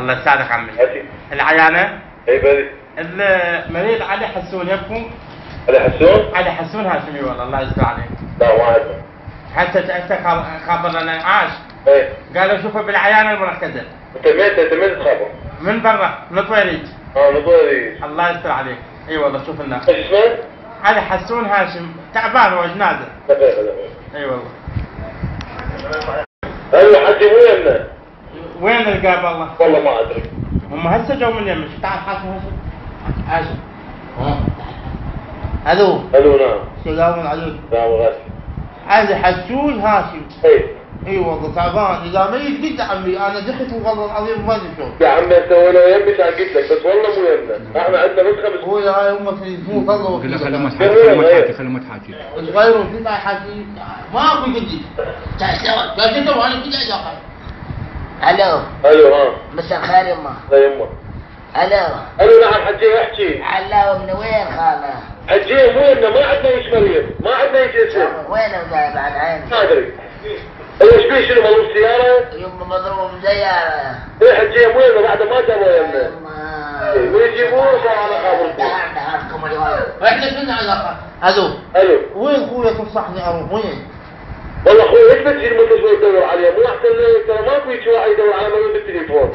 الله يسعدك عمي. هاتي. العيانة؟ اي بلي. المريض علي حسون يبكو. علي حسون؟ علي حسون هاشمي والله الله يستر عليك. لا ما عندنا. حتى خابر لنا عاش. ايه. قالوا شوفوا بالعيانة المركزة. انت مين تخابر؟ من برا من طويريج. نطوريج. الله يستر عليك. اي والله شوف لنا. ايش اسمه؟ علي حسون هاشم تعبان هو جنازة. دقيقة. اي والله. ايوه حجي ويننا؟ وين القاب والله؟ والله ما ادري. هم هسه جو من يمك. تعال حاسب هاشم. الو. الو نعم. سلام عليكم. نعم غاسل. علي حسون هاشم. اي. اي والله تعبان اذا ميت قد عمي انا دخت والله العظيم ما ادري شلون. يا عمي انت ولا يمي قلت لك بس والله مو يمنا، احنا عندنا نسخه بس. هو هاي امك تليفون طلعوا قل له خليه ما تحاكي خليه ما تحاكي. غيروا في حكي ماكو جديد. تعال انا كذا علاقه. الو. الو ها. مساء الخير يما. لا يمه. الو. الو نعم حجي احكي. علاوة من وين خاله؟ حجي مو يمنا ما عندنا ايش مريض، ما عندنا ايش اسم. وين وجاي بعد عيني؟ ما ادري. ايش بيه شنو مضروب سياره؟ يما مضروب بسيارة. ايه حجي مو يمنا بعد ما جابوا يمنا. يما. ويجيبوه صار على خابركم. دهركم اليوم. احنا شنو علاقه؟ الو. الو. وين خويا تنصحني اروح وين؟ والله اخوي ايش بتجي المستشفى تدور عليه؟ مو احسن لك ترى ماكو هيك واحد يدور على مريض بالتليفون.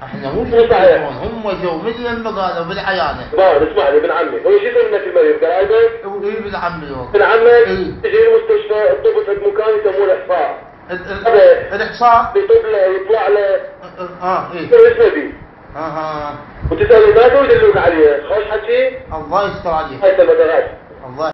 احنا مو بالتليفون هم جو مثل المقالة بالعيانة. ما اسمعني ابن عمي، هو شو يسوي لك المريض؟ قرايبك؟ اي ابن عمي والله. ابن عمك تجي المستشفى الطب في مكان يسموه الاحصاء. الاحصاء؟ يطب له يطلع له ايه يسوي اسمه بيه. وتسأله ما يدلوك عليه، خوش حكي؟ الله يستر عليك. هاي سبب غاش. الله